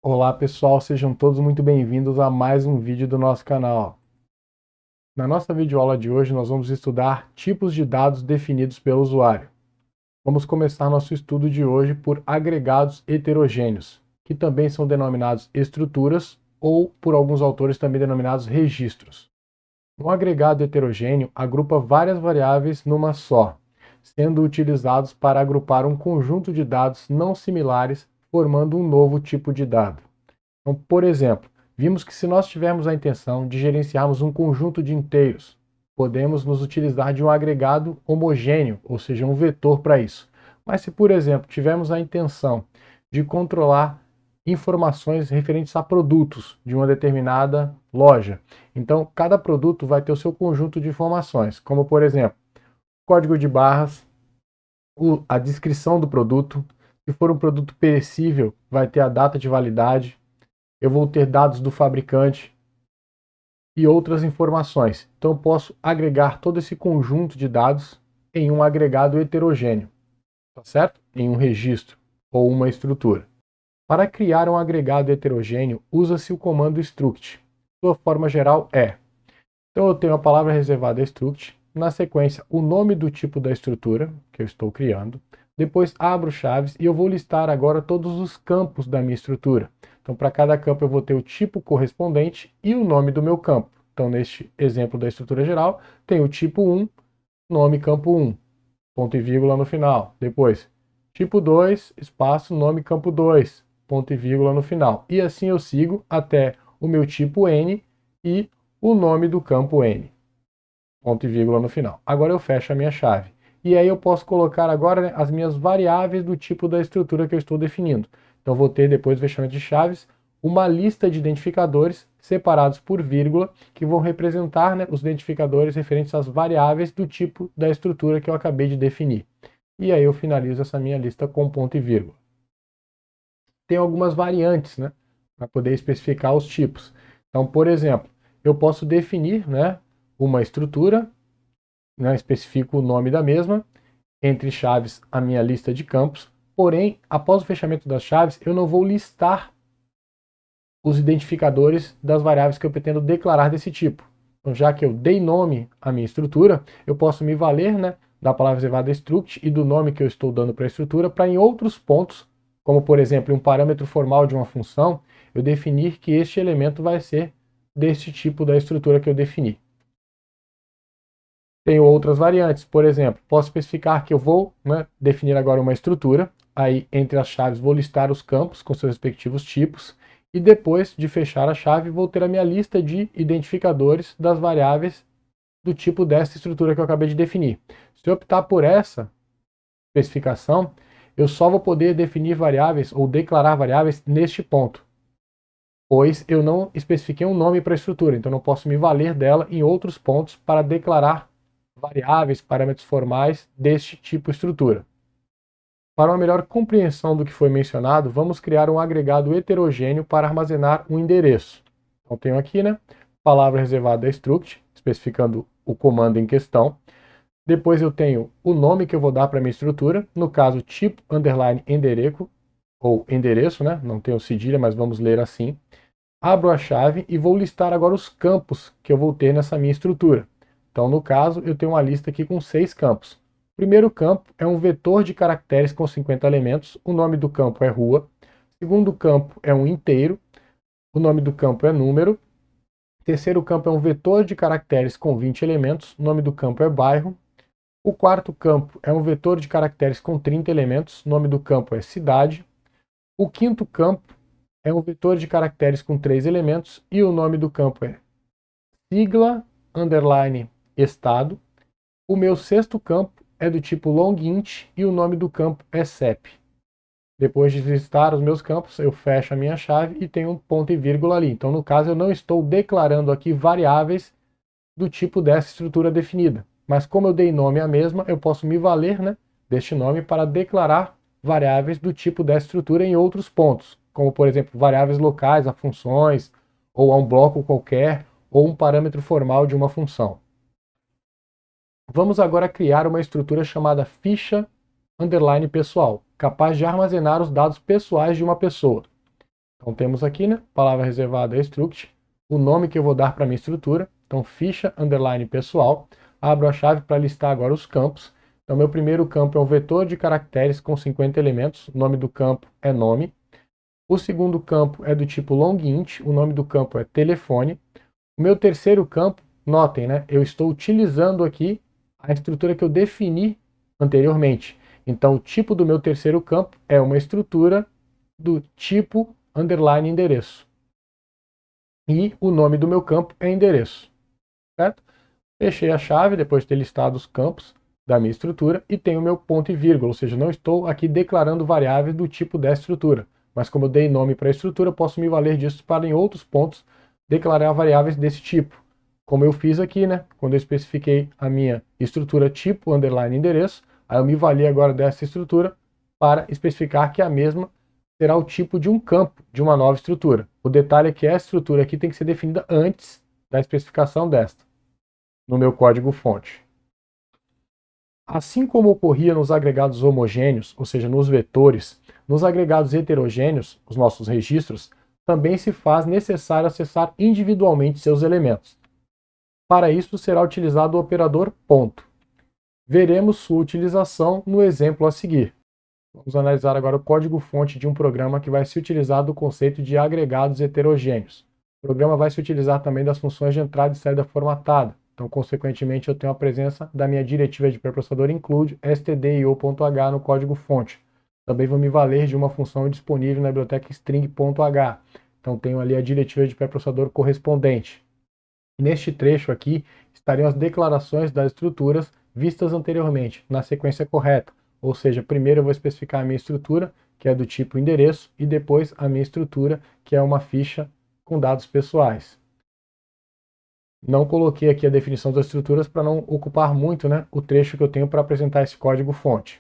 Olá pessoal, sejam todos muito bem-vindos a mais um vídeo do nosso canal. Na nossa videoaula de hoje nós vamos estudar tipos de dados definidos pelo usuário. Vamos começar nosso estudo de hoje por agregados heterogêneos, que também são denominados estruturas ou, por alguns autores, também denominados registros. Um agregado heterogêneo agrupa várias variáveis numa só, sendo utilizados para agrupar um conjunto de dados não similares, formando um novo tipo de dado. Então, por exemplo, vimos que se nós tivermos a intenção de gerenciarmos um conjunto de inteiros, podemos nos utilizar de um agregado homogêneo, ou seja, um vetor para isso. Mas se, por exemplo, tivermos a intenção de controlar informações referentes a produtos de uma determinada loja, então cada produto vai ter o seu conjunto de informações, como por exemplo, código de barras, a descrição do produto. Se for um produto perecível, vai ter a data de validade. Eu vou ter dados do fabricante e outras informações. Então eu posso agregar todo esse conjunto de dados em um agregado heterogêneo, tá certo? Em um registro ou uma estrutura. Para criar um agregado heterogêneo, usa-se o comando struct. Sua forma geral é: então eu tenho a palavra reservada struct, na sequência o nome do tipo da estrutura que eu estou criando, depois abro chaves e eu vou listar agora todos os campos da minha estrutura. Então para cada campo eu vou ter o tipo correspondente e o nome do meu campo. Então neste exemplo da estrutura geral, tem o tipo 1, nome campo 1, ponto e vírgula no final. Depois, tipo 2, espaço, nome campo 2, ponto e vírgula no final. E assim eu sigo até o meu tipo N e o nome do campo N, ponto e vírgula no final. Agora eu fecho a minha chave. E aí eu posso colocar agora, né, as minhas variáveis do tipo da estrutura que eu estou definindo. Então vou ter, depois do fechamento de chaves, uma lista de identificadores separados por vírgula, que vão representar, né, os identificadores referentes às variáveis do tipo da estrutura que eu acabei de definir. E aí eu finalizo essa minha lista com ponto e vírgula. Tem algumas variantes, né, para poder especificar os tipos. Então, por exemplo, eu posso definir, né, uma estrutura, né, especifico o nome da mesma, entre chaves a minha lista de campos, porém, após o fechamento das chaves, eu não vou listar os identificadores das variáveis que eu pretendo declarar desse tipo. Então, já que eu dei nome à minha estrutura, eu posso me valer, né, da palavra reservada struct e do nome que eu estou dando para a estrutura para em outros pontos, como por exemplo, um parâmetro formal de uma função, eu definir que este elemento vai ser deste tipo da estrutura que eu defini. Tenho outras variantes, por exemplo, posso especificar que eu vou, né, definir agora uma estrutura, aí entre as chaves vou listar os campos com seus respectivos tipos, e depois de fechar a chave vou ter a minha lista de identificadores das variáveis do tipo dessa estrutura que eu acabei de definir. Se eu optar por essa especificação, eu só vou poder definir variáveis ou declarar variáveis neste ponto, pois eu não especifiquei um nome para a estrutura, então não posso me valer dela em outros pontos para declarar variáveis, parâmetros formais deste tipo de estrutura. Para uma melhor compreensão do que foi mencionado, vamos criar um agregado heterogêneo para armazenar um endereço. Então tenho aqui, né, palavra reservada struct, especificando o comando em questão. Depois eu tenho o nome que eu vou dar para a minha estrutura, no caso tipo underline endereço, ou endereço, né, não tenho cedilha, mas vamos ler assim. Abro a chave e vou listar agora os campos que eu vou ter nessa minha estrutura. Então, no caso, eu tenho uma lista aqui com 6 campos. O primeiro campo é um vetor de caracteres com 50 elementos, o nome do campo é rua. O segundo campo é um inteiro, o nome do campo é número. O terceiro campo é um vetor de caracteres com 20 elementos, o nome do campo é bairro. O quarto campo é um vetor de caracteres com 30 elementos, o nome do campo é cidade. O quinto campo é um vetor de caracteres com 3 elementos e o nome do campo é sigla, underline, estado. O meu sexto campo é do tipo longint e o nome do campo é CEP. Depois de listar os meus campos, eu fecho a minha chave e tenho um ponto e vírgula ali. Então, no caso, eu não estou declarando aqui variáveis do tipo dessa estrutura definida. Mas como eu dei nome à mesma, eu posso me valer, né, deste nome para declarar variáveis do tipo dessa estrutura em outros pontos, como por exemplo, variáveis locais a funções, ou a um bloco qualquer, ou um parâmetro formal de uma função. Vamos agora criar uma estrutura chamada ficha underline pessoal, capaz de armazenar os dados pessoais de uma pessoa. Então temos aqui, né, palavra reservada struct, o nome que eu vou dar para a minha estrutura, então ficha underline pessoal, abro a chave para listar agora os campos. Então meu primeiro campo é um vetor de caracteres com 50 elementos, o nome do campo é nome. O segundo campo é do tipo longInt, o nome do campo é telefone. O meu terceiro campo, notem, né, eu estou utilizando aqui a estrutura que eu defini anteriormente. Então o tipo do meu terceiro campo é uma estrutura do tipo underline endereço. E o nome do meu campo é endereço, certo? Fechei a chave depois de ter listado os campos da minha estrutura e tenho o meu ponto e vírgula, ou seja, não estou aqui declarando variáveis do tipo dessa estrutura, mas como eu dei nome para a estrutura, posso me valer disso para em outros pontos declarar variáveis desse tipo. Como eu fiz aqui, né? Quando eu especifiquei a minha estrutura tipo underline endereço, aí eu me vali agora dessa estrutura para especificar que a mesma será o tipo de um campo de uma nova estrutura. O detalhe é que essa estrutura aqui tem que ser definida antes da especificação desta, no meu código-fonte. Assim como ocorria nos agregados homogêneos, ou seja, nos vetores, nos agregados heterogêneos, os nossos registros, também se faz necessário acessar individualmente seus elementos. Para isso será utilizado o operador ponto. Veremos sua utilização no exemplo a seguir. Vamos analisar agora o código-fonte de um programa que vai se utilizar do conceito de agregados heterogêneos. O programa vai se utilizar também das funções de entrada e saída formatada. Então, consequentemente, eu tenho a presença da minha diretiva de pré-processador include stdio.h no código-fonte. Também vou me valer de uma função disponível na biblioteca string.h. Então, tenho ali a diretiva de pré-processador correspondente. E neste trecho aqui estariam as declarações das estruturas vistas anteriormente, na sequência correta. Ou seja, primeiro eu vou especificar a minha estrutura, que é do tipo endereço, e depois a minha estrutura, que é uma ficha com dados pessoais. Não coloquei aqui a definição das estruturas para não ocupar muito, né, o trecho que eu tenho para apresentar esse código-fonte.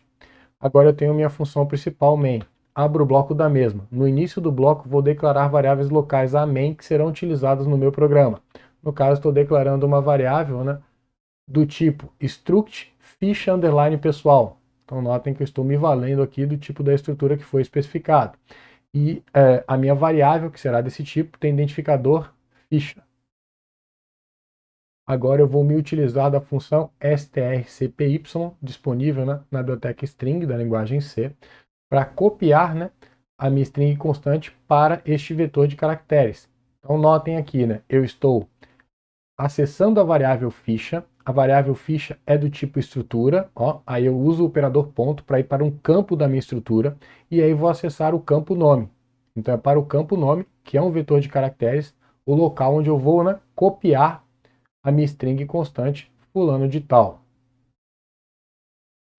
Agora eu tenho minha função principal, main. Abro o bloco da mesma. No início do bloco vou declarar variáveis locais a main que serão utilizadas no meu programa. No caso, estou declarando uma variável, né, do tipo struct ficha underline pessoal. Então notem que eu estou me valendo aqui do tipo da estrutura que foi especificado. E a minha variável, que será desse tipo, tem identificador ficha. Agora eu vou me utilizar da função strcpy, disponível, né, na biblioteca string da linguagem C, para copiar, né, a minha string constante para este vetor de caracteres. Então notem aqui, né, eu estou acessando a variável ficha é do tipo estrutura, ó, aí eu uso o operador ponto para ir para um campo da minha estrutura, e aí vou acessar o campo nome. Então é para o campo nome, que é um vetor de caracteres, o local onde eu vou, né, copiar a minha string constante fulano de tal.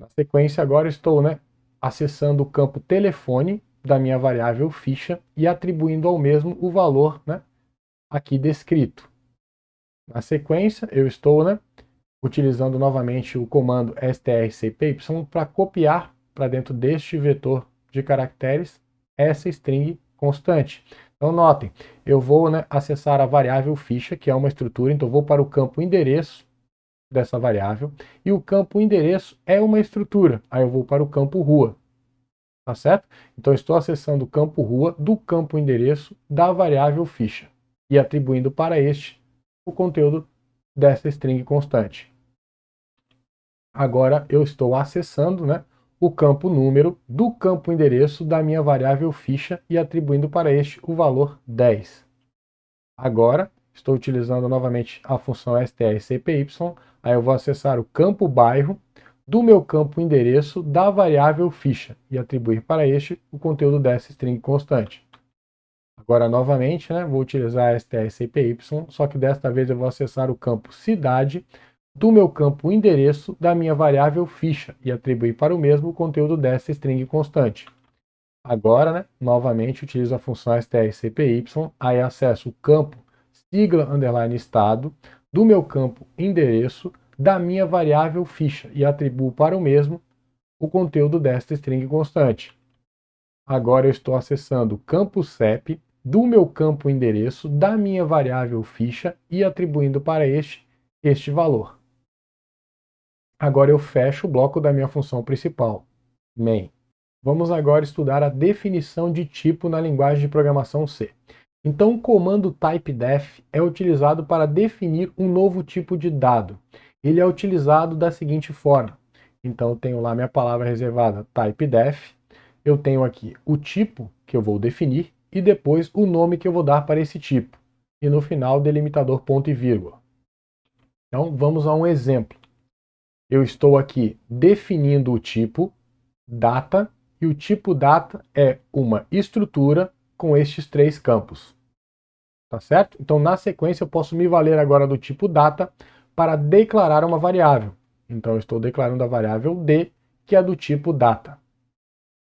Na sequência agora estou, né, acessando o campo telefone da minha variável ficha e atribuindo ao mesmo o valor, né, aqui descrito. Na sequência eu estou, né, utilizando novamente o comando strcpy para copiar para dentro deste vetor de caracteres essa string constante. Então notem, eu vou, né, acessar a variável ficha, que é uma estrutura, então eu vou para o campo endereço dessa variável, e o campo endereço é uma estrutura, aí eu vou para o campo rua, tá certo? Então eu estou acessando o campo rua do campo endereço da variável ficha, e atribuindo para este o conteúdo dessa string constante. Agora eu estou acessando, né, o campo número do campo endereço da minha variável ficha e atribuindo para este o valor 10. Agora estou utilizando novamente a função strcpy, aí eu vou acessar o campo bairro do meu campo endereço da variável ficha e atribuir para este o conteúdo dessa string constante. Agora novamente, né, vou utilizar a strcpy, só que desta vez eu vou acessar o campo cidade do meu campo endereço da minha variável ficha e atribuir para o mesmo o conteúdo dessa string constante. Agora, né, novamente utilizo a função strcpy, aí acesso o campo sigla underline estado do meu campo endereço da minha variável ficha e atribuo para o mesmo o conteúdo desta string constante. Agora eu estou acessando o campo CEP do meu campo endereço da minha variável ficha e atribuindo para este valor. Agora eu fecho o bloco da minha função principal, main. Vamos agora estudar a definição de tipo na linguagem de programação C. Então, o comando typedef é utilizado para definir um novo tipo de dado. Ele é utilizado da seguinte forma. Então, eu tenho lá minha palavra reservada typedef, eu tenho aqui o tipo que eu vou definir e depois o nome que eu vou dar para esse tipo. E no final, delimitador ponto e vírgula. Então, vamos a um exemplo. Eu estou aqui definindo o tipo data, e o tipo data é uma estrutura com estes três campos. Tá certo? Então, na sequência, eu posso me valer agora do tipo data para declarar uma variável. Então, eu estou declarando a variável d, que é do tipo data.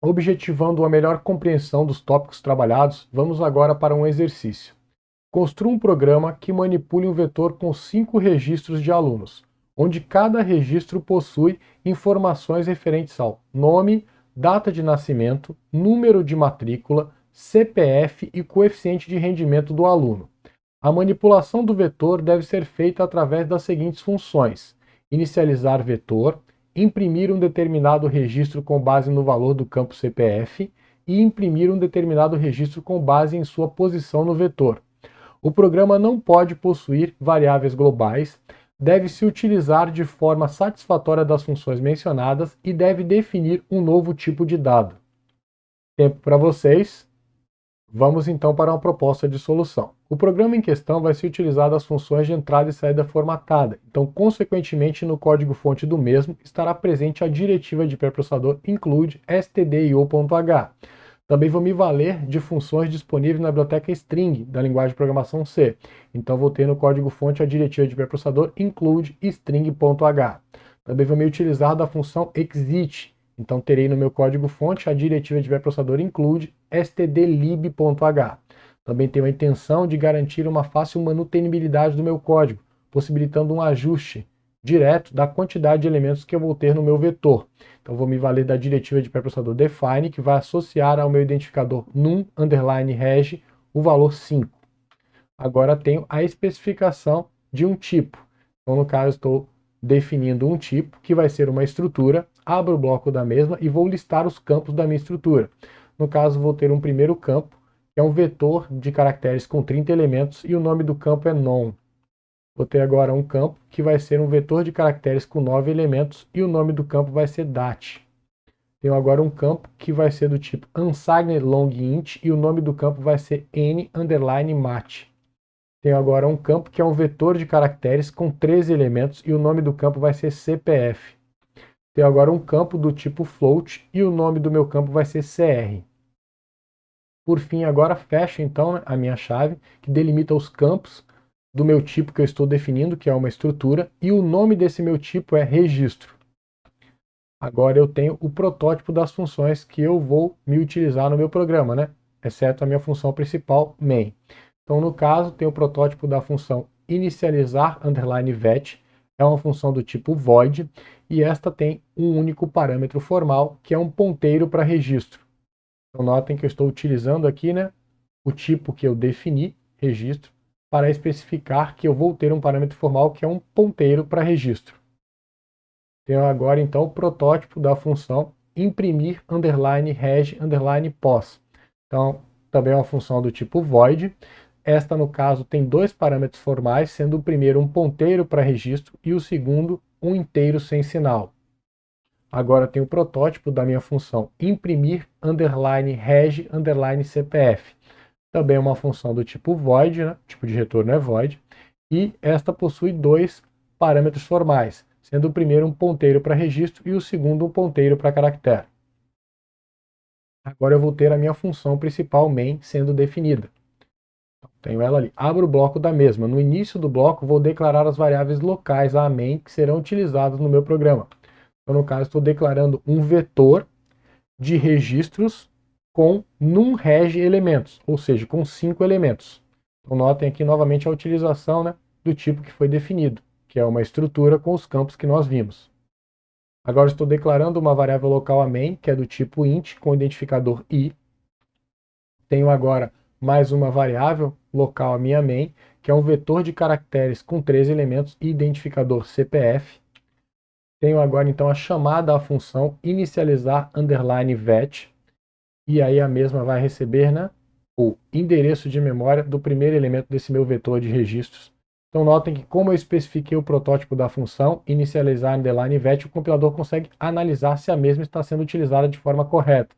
Objetivando uma melhor compreensão dos tópicos trabalhados, vamos agora para um exercício. Construa um programa que manipule um vetor com 5 registros de alunos, onde cada registro possui informações referentes ao nome, data de nascimento, número de matrícula, CPF e coeficiente de rendimento do aluno. A manipulação do vetor deve ser feita através das seguintes funções: inicializar vetor, imprimir um determinado registro com base no valor do campo CPF e imprimir um determinado registro com base em sua posição no vetor. O programa não pode possuir variáveis globais, deve se utilizar de forma satisfatória das funções mencionadas e deve definir um novo tipo de dado. Tempo para vocês. Vamos então para uma proposta de solução. O programa em questão vai ser utilizado as funções de entrada e saída formatada, então, consequentemente, no código-fonte do mesmo estará presente a diretiva de pré-processador include stdio.h. Também vou me valer de funções disponíveis na biblioteca string da linguagem de programação C. Então, vou ter no código-fonte a diretiva de pré-processador include string.h. Também vou me utilizar da função exit. Então, terei no meu código-fonte a diretiva de pré-processador include stdlib.h. Também tenho a intenção de garantir uma fácil manutenibilidade do meu código, possibilitando um ajuste direto da quantidade de elementos que eu vou ter no meu vetor. Então, vou me valer da diretiva de pré-processador define, que vai associar ao meu identificador num_reg o valor 5. Agora tenho a especificação de um tipo. Então, no caso, estou definindo um tipo que vai ser uma estrutura, abro o bloco da mesma e vou listar os campos da minha estrutura. No caso, vou ter um primeiro campo, que é um vetor de caracteres com 30 elementos e o nome do campo é non. Vou ter agora um campo que vai ser um vetor de caracteres com 9 elementos e o nome do campo vai ser dat. Tenho agora um campo que vai ser do tipo unsigned long int e o nome do campo vai ser n_mat. Tenho agora um campo que é um vetor de caracteres com 13 elementos e o nome do campo vai ser CPF. Tenho agora um campo do tipo float e o nome do meu campo vai ser CR. Por fim, agora fecho então a minha chave que delimita os campos do meu tipo que eu estou definindo, que é uma estrutura, e o nome desse meu tipo é registro. Agora eu tenho o protótipo das funções que eu vou me utilizar no meu programa, né? Exceto a minha função principal, main. Então, no caso, tem o protótipo da função inicializar_vet, é uma função do tipo void, e esta tem um único parâmetro formal, que é um ponteiro para registro. Então, notem que eu estou utilizando aqui, né, o tipo que eu defini, registro, para especificar que eu vou ter um parâmetro formal que é um ponteiro para registro. Tenho agora, então, o protótipo da função imprimir_reg_pos. Então, também é uma função do tipo void. Esta, no caso, tem dois parâmetros formais, sendo o primeiro um ponteiro para registro e o segundo um inteiro sem sinal. Agora tem o protótipo da minha função imprimir_reg_cpf. Também é uma função do tipo void, né? Tipo de retorno é void, e esta possui dois parâmetros formais, sendo o primeiro um ponteiro para registro e o segundo um ponteiro para caractere. Agora eu vou ter a minha função principal main sendo definida. Tenho ela ali. Abro o bloco da mesma. No início do bloco, vou declarar as variáveis locais a main que serão utilizadas no meu programa. Então, no caso, estou declarando um vetor de registros com num_reg elementos, ou seja, com 5 elementos. Então, notem aqui novamente a utilização, né, do tipo que foi definido, que é uma estrutura com os campos que nós vimos. Agora estou declarando uma variável local a main, que é do tipo int, com identificador i. Tenho agora mais uma variável local a minha main, que é um vetor de caracteres com 13 elementos e identificador CPF. Tenho agora então a chamada à função inicializar underline vet, e aí a mesma vai receber, né, o endereço de memória do primeiro elemento desse meu vetor de registros. Então notem que, como eu especifiquei o protótipo da função inicializar underline vet, o compilador consegue analisar se a mesma está sendo utilizada de forma correta.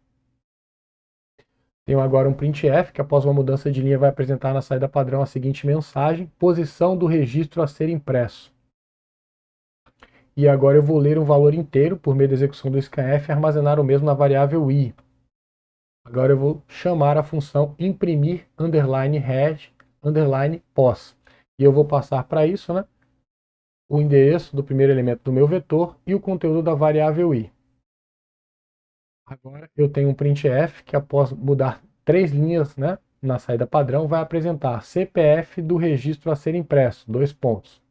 Tenho agora um printf, que após uma mudança de linha vai apresentar na saída padrão a seguinte mensagem: posição do registro a ser impresso. E agora eu vou ler um valor inteiro por meio da execução do scanf e armazenar o mesmo na variável i. Agora eu vou chamar a função imprimir underline reg underline pos. E eu vou passar para isso, né, o endereço do primeiro elemento do meu vetor e o conteúdo da variável i. Agora eu tenho um printf que, após mudar 3 linhas, né, na saída padrão, vai apresentar CPF do registro a ser impresso, 2 pontos.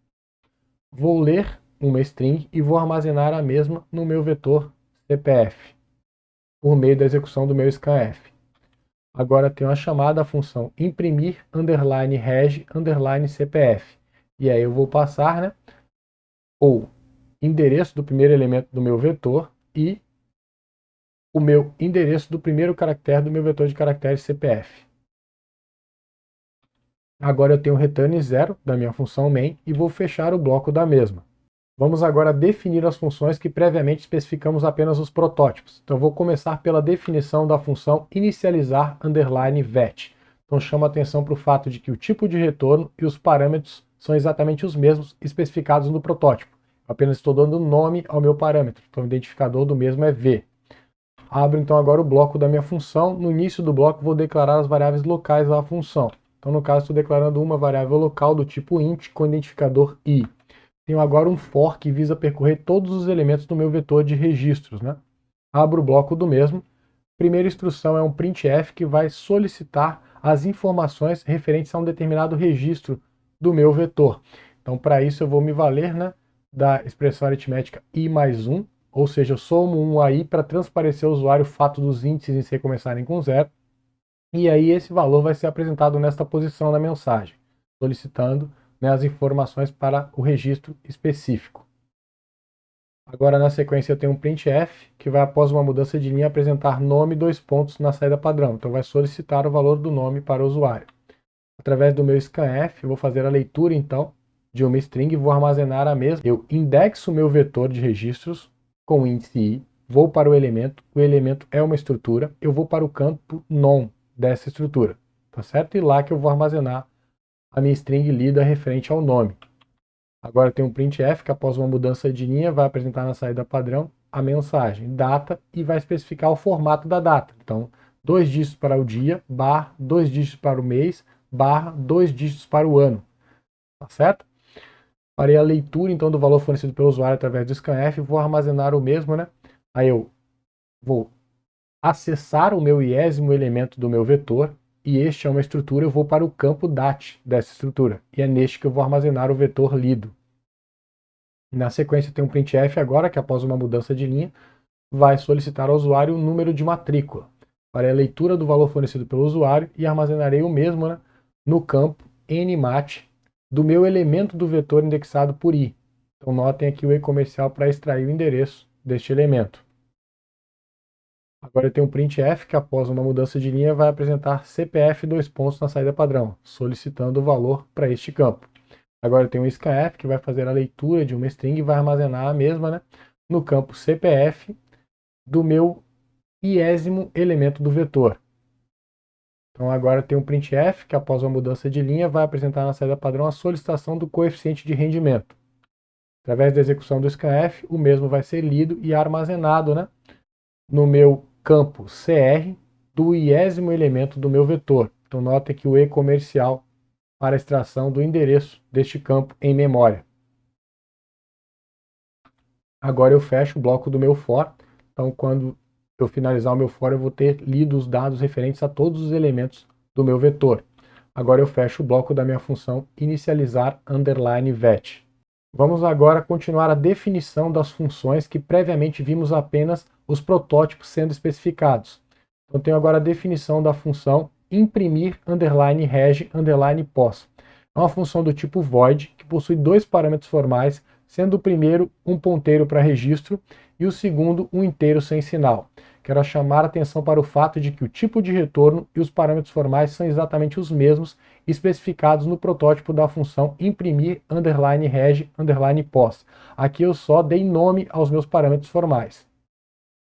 Vou ler uma string e vou armazenar a mesma no meu vetor CPF, por meio da execução do meu scanf. Agora tenho a chamada à função imprimir underline reg underline CPF. E aí eu vou passar, né, o endereço do primeiro elemento do meu vetor e o meu endereço do primeiro caractere do meu vetor de caracteres CPF. Agora eu tenho o return 0 da minha função main e vou fechar o bloco da mesma. Vamos agora definir as funções que previamente especificamos apenas os protótipos. Então eu vou começar pela definição da função inicializar underline vet. Então chamo a atenção para o fato de que o tipo de retorno e os parâmetros são exatamente os mesmos especificados no protótipo. Eu apenas estou dando nome ao meu parâmetro, então o identificador do mesmo é v. Abro então agora o bloco da minha função. No início do bloco vou declarar as variáveis locais da função. Então no caso estou declarando uma variável local do tipo int com identificador i. Tenho agora um for que visa percorrer todos os elementos do meu vetor de registros, né? Abro o bloco do mesmo. Primeira instrução é um printf que vai solicitar as informações referentes a um determinado registro do meu vetor. Então para isso eu vou me valer, né, da expressão aritmética i mais 1, ou seja, eu somo 1 a i para transparecer ao usuário o fato dos índices em C começarem com 0. E aí esse valor vai ser apresentado nesta posição da mensagem, solicitando, né, as informações para o registro específico. Agora na sequência eu tenho um printf, que vai após uma mudança de linha apresentar nome 2 pontos na saída padrão. Então vai solicitar o valor do nome para o usuário. Através do meu scanf, eu vou fazer a leitura então de uma string e vou armazenar a mesma. Eu indexo o meu vetor de registros com índice i, vou para o elemento é uma estrutura, eu vou para o campo non dessa estrutura, tá certo? E lá que eu vou armazenar a minha string lida referente ao nome. Agora tem um printf que, após uma mudança de linha, vai apresentar na saída padrão a mensagem data e vai especificar o formato da data. Então, 2 dígitos para o dia, barra, 2 dígitos para o mês, barra, 2 dígitos para o ano. Tá certo? Farei a leitura então do valor fornecido pelo usuário através do scanf e vou armazenar o mesmo, né? Aí eu vou acessar o meu iésimo elemento do meu vetor, e este é uma estrutura, eu vou para o campo dat dessa estrutura, e é neste que eu vou armazenar o vetor lido. Na sequência tem um printf agora, que após uma mudança de linha, vai solicitar ao usuário o número de matrícula. Farei a leitura do valor fornecido pelo usuário e armazenarei o mesmo, né, no campo nmat do meu elemento do vetor indexado por i. Então notem aqui o e-comercial para extrair o endereço deste elemento. Agora eu tenho um printf que, após uma mudança de linha, vai apresentar CPF 2 pontos na saída padrão, solicitando o valor para este campo. Agora eu tenho um scanf que vai fazer a leitura de uma string e vai armazenar a mesma, né, no campo CPF do meu iésimo elemento do vetor. Então agora eu tenho um printf que, após uma mudança de linha, vai apresentar na saída padrão a solicitação do coeficiente de rendimento. Através da execução do scanf, o mesmo vai ser lido e armazenado, né, no meu campo CR do iésimo elemento do meu vetor. Então notem que o e-comercial para a extração do endereço deste campo em memória. Agora eu fecho o bloco do meu for. Então quando eu finalizar o meu for, eu vou ter lido os dados referentes a todos os elementos do meu vetor. Agora eu fecho o bloco da minha função inicializar underline vet. Vamos agora continuar a definição das funções que previamente vimos apenas os protótipos sendo especificados. Então tenho agora a definição da função imprimir underline reg underline pos. É uma função do tipo void que possui 2 parâmetros formais sendo o primeiro um ponteiro para registro e o segundo um inteiro sem sinal. Quero chamar a atenção para o fato de que o tipo de retorno e os parâmetros formais são exatamente os mesmos especificados no protótipo da função imprimir _reg _pos. Aqui eu só dei nome aos meus parâmetros formais.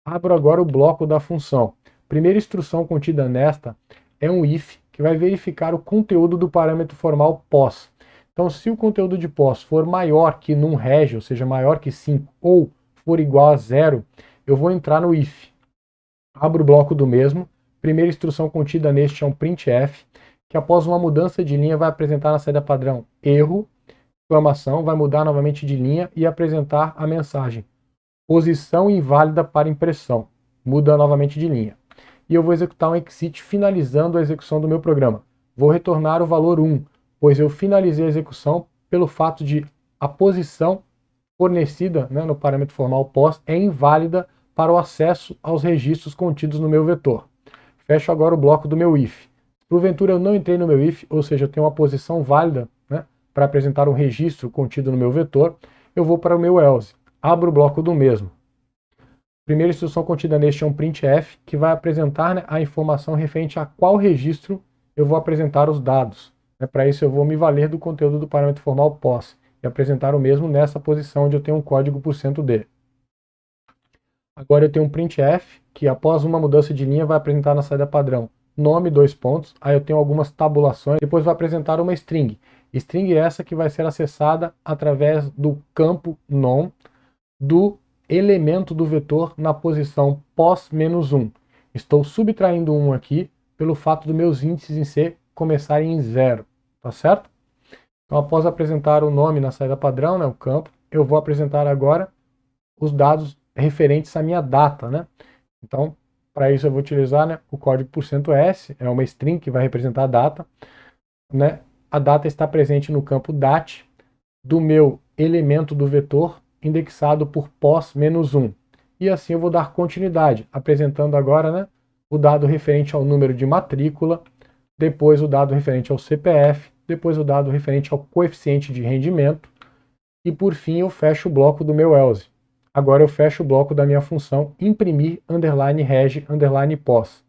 Abro agora o bloco da função. Primeira instrução contida nesta é um if, que vai verificar o conteúdo do parâmetro formal pos. Então, se o conteúdo de pos for maior que num_reg, ou seja, maior que 5, ou for igual a 0, eu vou entrar no if. Abro o bloco do mesmo. Primeira instrução contida neste é um printf, que após uma mudança de linha vai apresentar na saída padrão erro, exclamação, vai mudar novamente de linha e apresentar a mensagem posição inválida para impressão, muda novamente de linha. E eu vou executar um exit finalizando a execução do meu programa. Vou retornar o valor 1, pois eu finalizei a execução pelo fato de a posição fornecida, né, no parâmetro formal pos é inválida para o acesso aos registros contidos no meu vetor. Fecho agora o bloco do meu if. Porventura eu não entrei no meu if, ou seja, eu tenho uma posição válida, né, para apresentar um registro contido no meu vetor, eu vou para o meu else. Abro o bloco do mesmo. Primeira instrução contida neste é um printf, que vai apresentar, né, a informação referente a qual registro eu vou apresentar os dados. Para isso eu vou me valer do conteúdo do parâmetro formal pos e apresentar o mesmo nessa posição onde eu tenho um código %d. Agora eu tenho um printf, que após uma mudança de linha vai apresentar na saída padrão nome, aí eu tenho algumas tabulações, depois vai apresentar uma string. String essa que vai ser acessada através do campo non do elemento do vetor na posição pos-1. Estou subtraindo 1 aqui pelo fato dos meus índices em C começarem em 0, tá certo? Então, após apresentar o nome na saída padrão, né, o campo, eu vou apresentar agora os dados referentes à minha data, né? Então, para isso eu vou utilizar, né, o código %s, é uma string que vai representar a data, né? A data está presente no campo date do meu elemento do vetor indexado por pos-1. E assim eu vou dar continuidade, apresentando agora, né, o dado referente ao número de matrícula, depois o dado referente ao CPF, depois o dado referente ao coeficiente de rendimento, e por fim eu fecho o bloco do meu else. Agora eu fecho o bloco da minha função imprimir _reg _pos.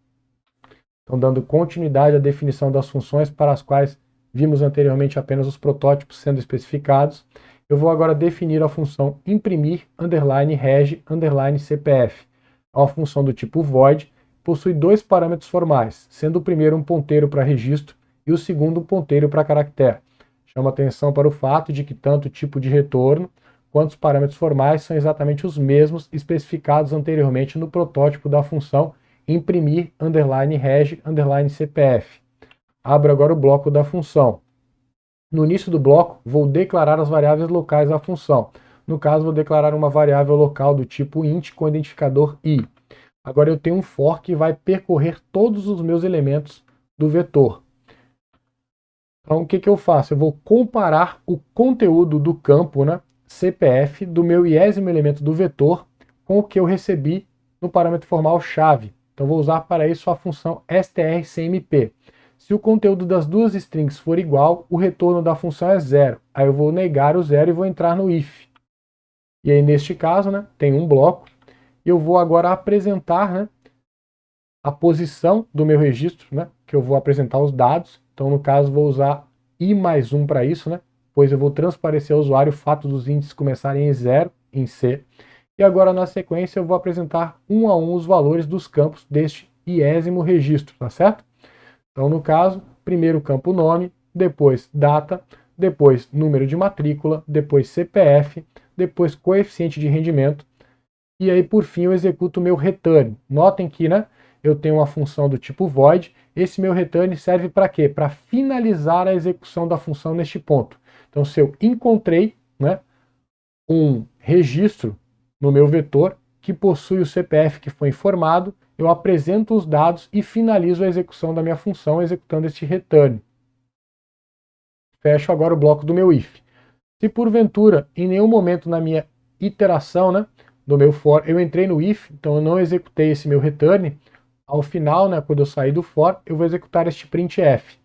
Então, dando continuidade à definição das funções para as quais vimos anteriormente apenas os protótipos sendo especificados, eu vou agora definir a função imprimir _reg _cpf. É uma função do tipo void, possui dois parâmetros formais, sendo o primeiro um ponteiro para registro e o segundo um ponteiro para caractere. Chama atenção para o fato de que tanto o tipo de retorno quanto os parâmetros formais são exatamente os mesmos especificados anteriormente no protótipo da função imprimir _reg _cpf. Abro agora o bloco da função. No início do bloco, vou declarar as variáveis locais da função. No caso, vou declarar uma variável local do tipo int com identificador i. Agora eu tenho um for que vai percorrer todos os meus elementos do vetor. Então, o que eu faço? Eu vou comparar o conteúdo do campo, né, CPF do meu iésimo elemento do vetor com o que eu recebi no parâmetro formal chave. Então, vou usar para isso a função strcmp. Se o conteúdo das duas strings for igual, o retorno da função é 0. Aí eu vou negar o 0 e vou entrar no if. E aí, neste caso, né, tem um bloco. E eu vou agora apresentar, né, a posição do meu registro, né, que eu vou apresentar os dados. Então, no caso, vou usar i mais 1 para isso, né, pois eu vou transparecer ao usuário o fato dos índices começarem em 0, em C. E agora, na sequência, eu vou apresentar um a um os valores dos campos deste iésimo registro, tá certo? Então, no caso, primeiro o campo nome, depois data, depois número de matrícula, depois CPF, depois coeficiente de rendimento, e aí, por fim, eu executo o meu return. Notem que, né, eu tenho uma função do tipo void. Esse meu return serve para quê? Para finalizar a execução da função neste ponto. Então, se eu encontrei, né, um registro no meu vetor que possui o CPF que foi informado, eu apresento os dados e finalizo a execução da minha função executando este return. Fecho agora o bloco do meu if. Se porventura, em nenhum momento na minha iteração, né, do meu for, eu entrei no if, então eu não executei esse meu return, ao final, né, quando eu sair do for, eu vou executar este printf,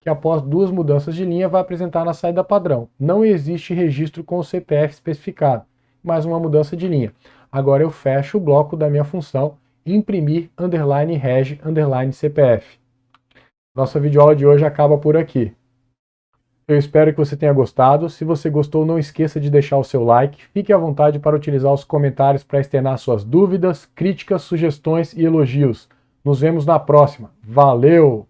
que após 2 mudanças de linha vai apresentar na saída padrão. Não existe registro com o CPF especificado, mais uma mudança de linha. Agora eu fecho o bloco da minha função imprimir _reg _CPF. Nossa videoaula de hoje acaba por aqui. Eu espero que você tenha gostado. Se você gostou, não esqueça de deixar o seu like. Fique à vontade para utilizar os comentários para externar suas dúvidas, críticas, sugestões e elogios. Nos vemos na próxima. Valeu!